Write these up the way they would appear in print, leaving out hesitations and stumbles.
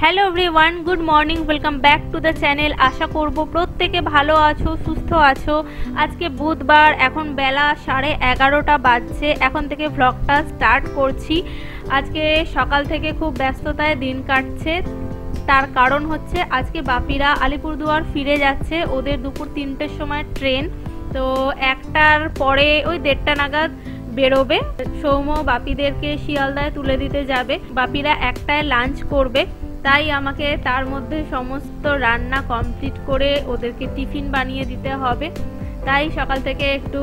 Hello everyone, good morning, welcome back to the channel. আশা করব প্রত্যেকে ভালো আছো, সুস্থ আছো। আজকে বুধবার, এখন বেলা 11:30 বাজছে। এখন থেকে ভ্লগটা স্টার্ট করছি। আজকে সকাল থেকে খুব ব্যস্ততায় দিন কাটছে। তার কারণ হচ্ছে আজকে বাপিরা আলিপুরদুয়ার ফিরে যাচ্ছে। ওদের দুপুর 3টের সময় ট্রেন, তো 1টার পরে ওই 1:30 নাগাদ বেরোবে। সৌম বাপিদেরকে শিয়ালদায় তুলে দিতে যাবে। বাপিরা 1টায় লাঞ্চ করবে, তাই আমাকে তার মধ্যে সমস্ত রান্না কমপ্লিট করে ওদেরকে টিফিন বানিয়ে দিতে হবে। তাই সকাল থেকে একটু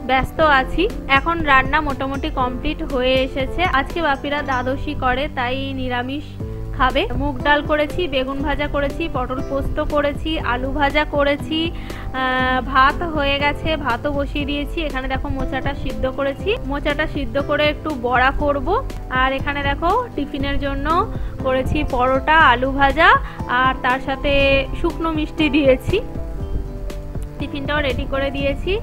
ব্যস্ত আছি। এখন রান্না মোটামুটি কমপ্লিট হয়ে এসেছে। আজকে বাপিরা দ্বাদশী করে, তাই নিরামিষ খাবে। মুগ ডাল করেছি, বেগুন ভাজা করেছি, পটল পোস্ত করেছি, আলু ভাজা করেছি, ভাত হয়ে গেছে, ভাতও বসিয়ে দিয়েছি। এখানে দেখো মোচাটা সিদ্ধ করেছি, মোচাটা সিদ্ধ করে একটু বড়া করব। আর এখানে দেখো টিফিনের জন্য করেছি পরোটা, আলু ভাজা, আর তার সাথে শুকনো মিষ্টি দিয়েছি। টিফিনটাও রেডি করে দিয়েছি।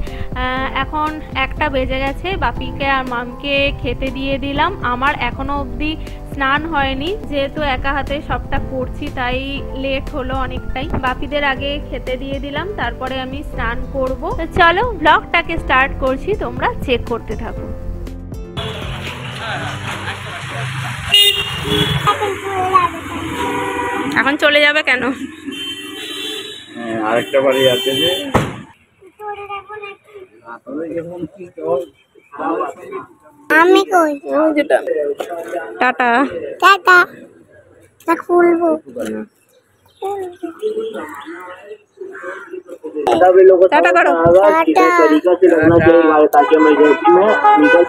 এখন 1টা বেজে গেছে। বাপিকে আর মামকে খেতে দিয়ে দিলাম। আমার এখনো অবধি স্নান হয়নি, যেহেতু একা হাতে সবটা করছি তাই লেট হলো অনেকটাই। বাপিদের আগে খেতে দিয়ে দিলাম, তারপরে আমি স্নান করব। চলো ব্লগটাকে স্টার্ট করছি, তোমরা চেক করতে থাকো। এখন চলে যাবে কেন? আরেকটা বাড়ি আছে যে আমি কই যেটা টাটা টাটা তা খুলবো টাটা করো। तरीका से लगना चाहिए ताकि मैं गलती में निकल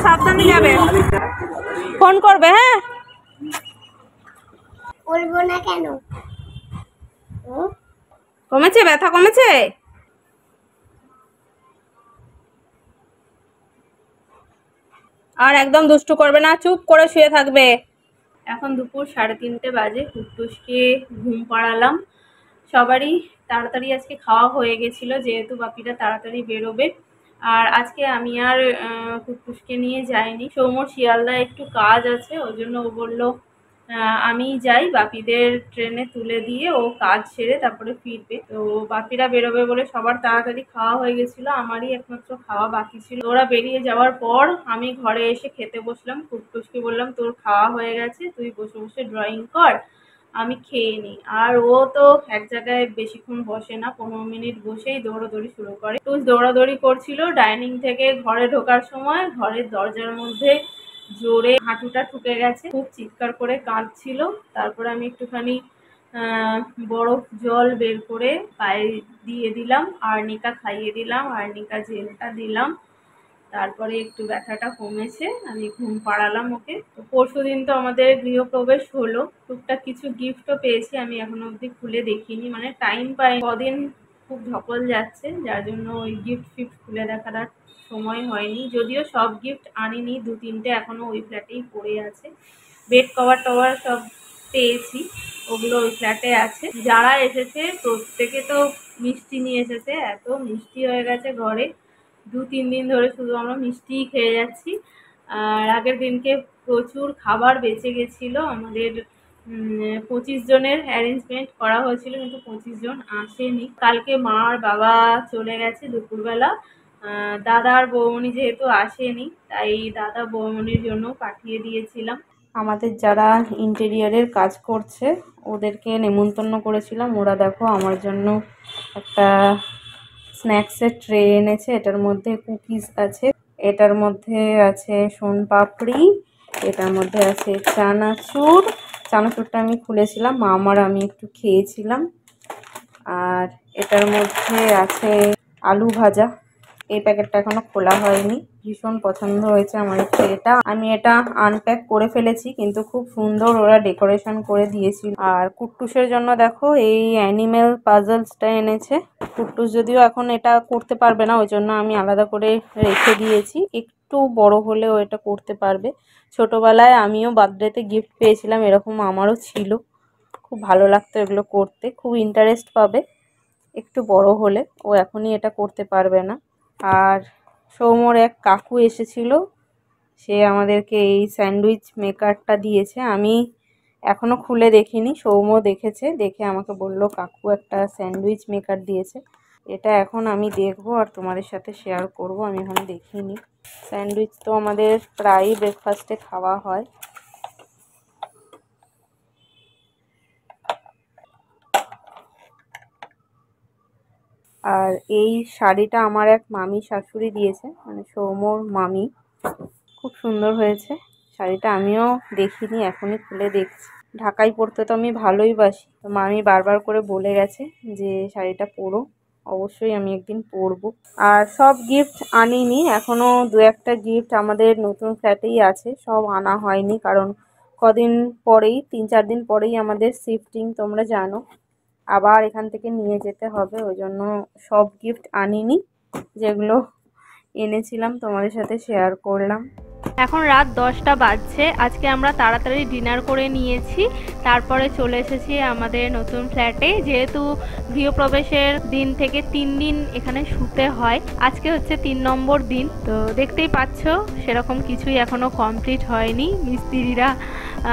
সাবধানে যাবে, ফোন করবে। হ্যাঁ, বলবো না কেন? কমেছে? ব্যথা কমেছে? আর একদম দুষ্টু করবে না, চুপ করে শুয়ে থাকবে। এখন দুপুর 3:30 বাজে। কুট্টুসকে ঘুম পাড়ালাম। সবারই তাড়াতাড়ি আজকে খাওয়া হয়ে গেছিলো, যেহেতু বাপিরা তাড়াতাড়ি বেরোবে। আর আজকে আমি আর কুট্টুসকে নিয়ে যাইনি। সৌম্যর শিয়ালদায় একটু কাজ আছে, ওই জন্য ও বললো আমি যাই, বাপিদের ট্রেনে তুলে দিয়ে ও কাজ সেরে তারপরে ফিরবে। তো বাপিরা বেরোবে বলে সবার তাড়াতাড়ি খাওয়া হয়ে গেছিলো, আমারই একমাত্র খাওয়া বাকি ছিল। ওরা বেরিয়ে যাওয়ার পর আমি ঘরে এসে খেতে বসলাম। কুট্টুসকে বললাম তোর খাওয়া হয়ে গেছে, তুই বসে বসে ড্রয়িং কর, আমি খেয়ে নিই। আর ও তো এক জায়গায় বেশিক্ষণ বসে না, 15 মিনিট বসেই দৌড়াদৌড়ি শুরু করে। তো দৌড়াদৌড়ি করছিল। ডাইনিং থেকে ঘরে ঢোকার সময় ঘরের দরজার মধ্যে জোরে হাঁটুটা ঠুকে গেছে, খুব চিৎকার করে কাঁদছিল। তারপরে আমি একটুখানি বরফ জল বের করে পায়ে দিয়ে দিলাম, আর্নিকা খাইয়ে দিলাম, আর্নিকা জেলটা দিলাম। তারপরে একটু ব্যথাটা কমেছে, আমি ঘুম পাড়ালাম ওকে। তো পরশুদিন তো আমাদের গৃহপ্রবেশ হলো, টুকটাক কিছু গিফটও পেয়েছি, আমি এখনো অবধি খুলে দেখিনি, মানে টাইম পাই কদিন, খুব ধকল যাচ্ছে, যার জন্য ওই গিফট ফিফট খুলে দেখার আর সময় হয়নি। যদিও সব গিফট আনিনি, 2-3টে এখনো ওই ফ্ল্যাটেই পড়ে আছে। বেড কভার টভার সব পেয়েছি, ওগুলো ওই ফ্ল্যাটে আছে। যারা এসেছে প্রত্যেকে তো মিষ্টি নিয়ে এসেছে, এত মিষ্টি হয়ে গেছে ঘরে। 2-3 দিন ধরে শুধু আমরা মিষ্টিই খেয়ে যাচ্ছি। আর আগের দিনকে প্রচুর খাবার বেঁচে গেছিলো। আমাদের 25 জনের অ্যারেঞ্জমেন্ট করা হয়েছিল, কিন্তু 25 জন আসেনি। কালকে মা আর বাবা চলে গেছে দুপুরবেলা। দাদা আর বৌমনি যেহেতু আসেনি, তাই দাদা বৌমনির জন্য পাঠিয়ে দিয়েছিলাম। আমাদের যারা ইন্টেরিয়ারের কাজ করছে ওদেরকে নেমন্তন্ন করেছিলাম। ওরা দেখো আমার জন্য একটা স্ন্যাক্সের ট্রে এনেছে। এটার মধ্যে কুকিজ আছে, এটার মধ্যে আছে সোনপাপড়ি, এটার মধ্যে আছে চানাচুর। চানাচুরটা আমি খুলেছিলাম, মা আমার আমি একটু খেয়েছিলাম। আর এটার মধ্যে আছে আলু ভাজা, এই প্যাকেটটা এখনো খোলা হয়নি। ভীষণ পছন্দ হয়েছে আমার এটা। আমি এটা আনপ্যাক করে ফেলেছি, কিন্তু খুব সুন্দর ওরা ডেকোরেশন করে দিয়েছিল। আর কুট্টুসের জন্য দেখো এই অ্যানিমেল পাজলসটা এনেছে। কুট্টুস যদিও এখন এটা করতে পারবে না, ওই জন্য আমি আলাদা করে রেখে দিয়েছি, একটু বড় হলেও এটা করতে পারবে। ছোটবেলায় আমিও বার্থডেতে গিফট পেয়েছিলাম এরকম, আমারও ছিল, খুব ভালো লাগতো এগুলো করতে, খুব ইন্টারেস্ট পাবে একটু বড় হলে। ও এখনই এটা করতে পারবে না। আর সৌম্যর এক কাকু এসেছিল, সে আমাদেরকে এই স্যান্ডউইচ মেকারটা দিয়েছে। আমি এখনো খুলে দেখিনি, সৌম্য দেখেছে, দেখে আমাকে বলল কাকু একটা স্যান্ডউইচ মেকার দিয়েছে। এটা এখন আমি দেখবো আর তোমাদের সাথে শেয়ার করব। আমি এখনো দেখিনি। স্যান্ডউইচ তো আমাদের প্রায়ই ব্রেকফাস্টে খাওয়া হয়। আর এই শাড়িটা আমার এক মামি শাশুড়ি দিয়েছে, মানে সৌম্যর মামি। খুব সুন্দর হয়েছে শাড়িটা, আমিও দেখিনি, এখনই খুলে দেখছি। ঢাকাই পরতে তো আমি ভালোই বাসি, তো মামি বারবার করে বলে গেছে যে শাড়িটা পরো, অবশ্যই আমি একদিন পরবো। আর সব গিফট আনিনি এখনো, দু একটা গিফট আমাদের নতুন ফ্ল্যাটেই আছে, সব আনা হয়নি কারণ কদিন পরেই, 3-4 দিন পরেই আমাদের শিফটিং, তোমরা জানো, আবার এখান থেকে নিয়ে যেতে হবে। ওই জন্য সব গিফট আনিনি, যেগুলো এনেছিলাম তোমাদের সাথে শেয়ার করলাম। এখন রাত 10টা বাজছে। আজকে আমরা তাড়াতাড়ি ডিনার করে নিয়েছি, তারপরে চলে এসেছি আমাদের নতুন ফ্ল্যাটে। যেহেতু গৃহপ্রবেশের দিন থেকে 3 দিন এখানে শুতে হয়, আজকে হচ্ছে 3 নম্বর দিন। তো দেখতেই পাচ্ছ সেরকম কিছুই এখনো কমপ্লিট হয়নি। মিস্ত্রিরা,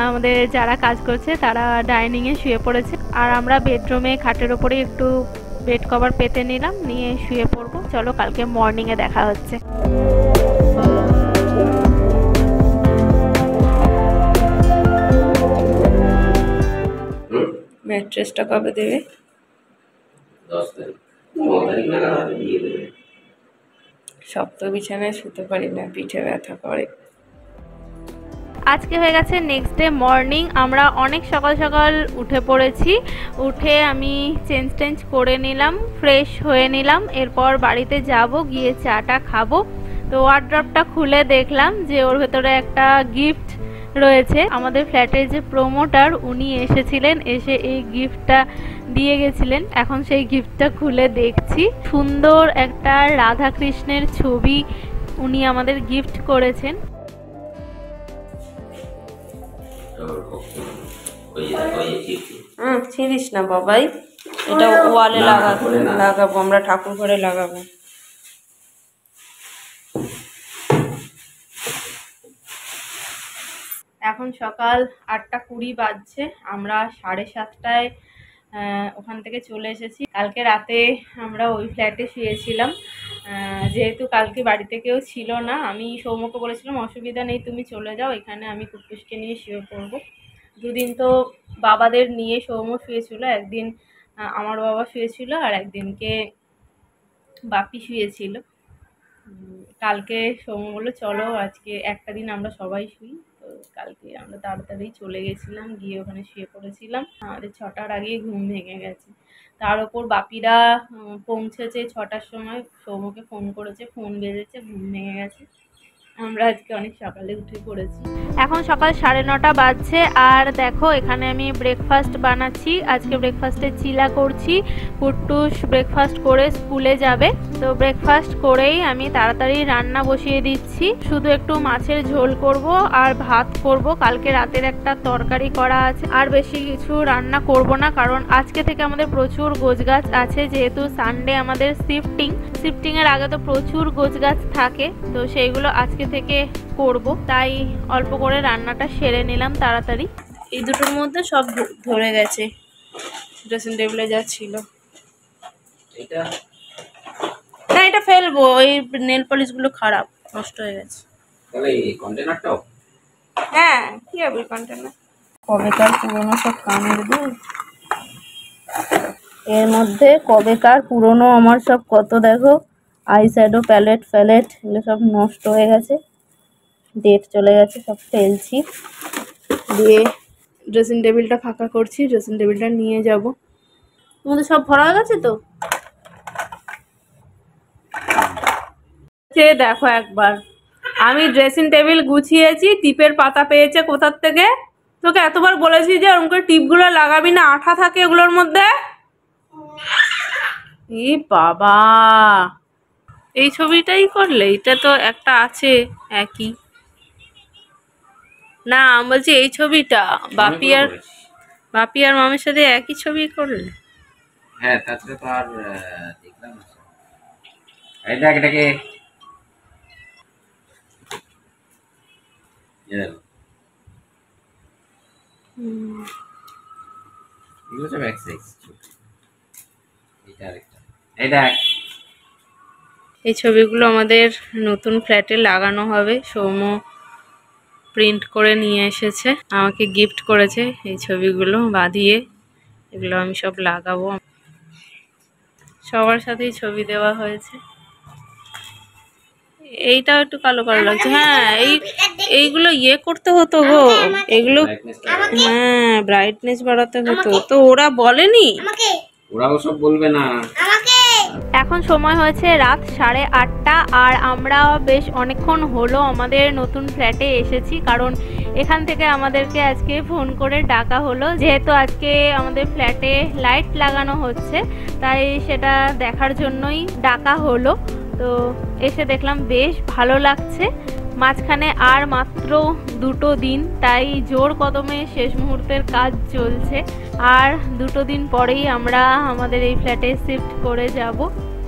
আমাদের যারা কাজ করছে তারা ডাইনিংয়ে শুয়ে পড়েছে, আর আমরা বেডরুমে খাটের ওপরে একটু বেড কভার পেতে নিলাম, নিয়ে শুয়ে পড়বো। চলো কালকে মর্নিংয়ে দেখা হচ্ছে। ম্যাট্রেসটা কবে দেবে? 10 তারিখ। 9 তারিখ নাগাদ দিয়ে দেবে। শক্ত বিছানায় শুতে পারি না, পিঠে ব্যথা করে। আজকে হয়ে গেছে নেক্সট ডে মর্নিং। আমরা অনেক সকাল সকাল উঠে পড়েছি। উঠে আমি চেঞ্জ করে নিলাম, ফ্রেশ হয়ে নিলাম। এরপর বাড়িতে যাব, গিয়ে চাটা খাবো। তো ওয়ার্ড্রপটা খুলে দেখলাম যে ওর ভেতরে একটা গিফট রয়েছে। আমাদের ফ্ল্যাটের যে প্রমোটার উনি এসেছিলেন, এসে এই গিফটটা দিয়ে গেছিলেন। এখন সেই গিফটটা খুলে দেখছি, সুন্দর একটা রাধা কৃষ্ণের ছবি উনি আমাদের গিফট করেছেন। ছিঁড়িস না বাবাই, এটা ওয়ালে লাগাবো, আমরা ঠাকুর ঘরে লাগাবো। এখন সকাল 8:20 বাজছে। আমরা 7:30টায় ওখান থেকে চলে এসেছি। কালকে রাতে আমরা ওই ফ্ল্যাটে শুয়েছিলাম, যেহেতু কালকে বাড়িতে কেউ ছিল না। আমি সৌম্যকে বলেছিলাম অসুবিধা নেই, তুমি চলে যাও, এখানে আমি কুটুসকে নিয়ে শুয়ে পড়বো। দুদিন তো বাবাদের নিয়ে সৌম্য শুয়েছিল, একদিন আমার বাবা শুয়েছিল আর একদিনকে বাপি শুয়েছিল। কালকে সৌম্য বললো চলো আজকে একটা দিন আমরা সবাই শুই। তো কালকে আমরা তাড়াতাড়ি চলে গেছিলাম, গিয়ে ওখানে শুয়ে পড়েছিলাম। আমাদের 6টার আগেই ঘুম ভেঙে গেছে। তার ওপর বাপিরা পৌঁছেছে 6টার সময়, সৌম্যকে ফোন করেছে, ফোন বেজেছে, ঘুম ভেঙে গেছে। আমরা আজকে অনেক সকালে উঠে পড়েছি। এখন সকাল 9:30 বাজছে। আর দেখো এখানে আমি ব্রেকফাস্ট বানাচ্ছি। আজকে ব্রেকফাস্টে চিলা করছি। কুট্টুস ব্রেকফাস্ট করে স্কুলে যাবে, তো ব্রেকফাস্ট করেই আমি তাড়াতাড়ি রান্না বসিয়ে দিচ্ছি। শুধু একটু মাছের ঝোল করব আর ভাত করব। কালকে রাতের একটা তরকারি করা আছে, আর বেশি কিছু রান্না করব না, কারণ আজকে থেকে আমাদের প্রচুর গোছগাছ আছে। যেহেতু সানডে আমাদের শিফটিং এর আগে তো প্রচুর গোছগাছ থাকে, তো সেইগুলো আজকে থেকে করব, তাই অল্প করে রান্নাটা সেরে নিলাম তাড়াতাড়ি। এই দুটোর মধ্যে সব ধরে গেছে, ড্রেসিং টেবিলে যা ছিল। না এটা ফেলবো, এই নেল পলিশগুলো খারাপ, নষ্ট হয়ে গেছে। তাহলে এই কন্টেনারটাও? হ্যাঁ, কি হবে কন্টেনার? কবেকার পুরোনো সব কানের দুল, এর মধ্যে কবেকার পুরোনো আমার সব কত দেখো আইশ্যাডো প্যালেট এগুলো সব নষ্ট হয়ে গেছে, ডেট চলে গেছে, সব ফেলছি। দিয়ে ড্রেসিং টেবিলটা ফাঁকা করছি, ড্রেসিং টেবিলটা নিয়ে যাব। তোমাদের সব ভরা হয়ে গেছে তো? দেখো একবার, আমি ড্রেসিং টেবিল গুছিয়েছি, টিপের পাতা পেয়েছে কোথার থেকে। তোকে এতবার বলেছি যে ওরকম করে টিপগুলো লাগাবি না, আঠা থাকে এগুলোর মধ্যে। ই বাবা, এই ছবিটাই করলে? এটা তো একটা আছে একই। না আমি বলছি এই ছবিটা বাপি আর মামের সাথে একই ছবি করলে। হ্যাঁ, তাছাড়া তো আর দেখলাম না। এই দেখ এটাকে এগুলো সব এক সাইজ। এটা আরেকটা, এই দেখ। এই ছবিগুলো আমাদের নতুন ফ্ল্যাটে লাগানো হবে। সৌম্য প্রিন্ট করে নিয়ে এসেছে, আমাকে গিফট করেছে এই ছবিগুলো বাঁধিয়ে। এগুলো আমি সব লাগাবো। সবার সাথেই ছবি দেওয়া হয়েছে। এইটাও একটু কালো কালো লাগছে। হ্যাঁ, এইগুলো ইয়ে করতে হতো গো, এগুলো হ্যাঁ ব্রাইটনেস বাড়াতে হতো। তো ওরা বলেনি? ওরা ওসব বলবে না। এখন সময় হয়েছে রাত 8:30 আর আমরা বেশ অনেকক্ষণ হলো আমাদের নতুন ফ্ল্যাটে এসেছি, কারণ এখান থেকে আমাদেরকে আজকে ফোন করে ডাকা হলো, যেহেতু আজকে আমাদের ফ্ল্যাটে লাইট লাগানো হচ্ছে, তাই সেটা দেখার জন্যই ডাকা হলো। তো এসে দেখলাম বেশ ভালো লাগছে। মাঝখানে আর মাত্র 2 দিন, তাই জোর কদমে শেষ মুহূর্তের কাজ চলছে। আর 2 দিন পরেই আমরা আমাদের এই ফ্ল্যাটে শিফট করে যাব।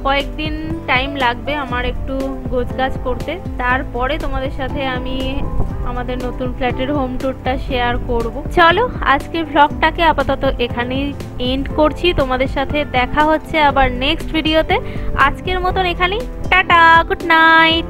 কয়েকদিন টাইম লাগবে আমার একটু গোছগাছ করতে, তারপরে তোমাদের সাথে আমি আমাদের নতুন ফ্ল্যাটের হোম ট্যুরটা শেয়ার করব। চলো আজকে ভ্লগটাকে আপাতত এখানেই এন্ড করছি। তোমাদের সাথে দেখা হচ্ছে আবার নেক্সট ভিডিওতে। আজকের মতন এখানেই টাটা, গুড নাইট।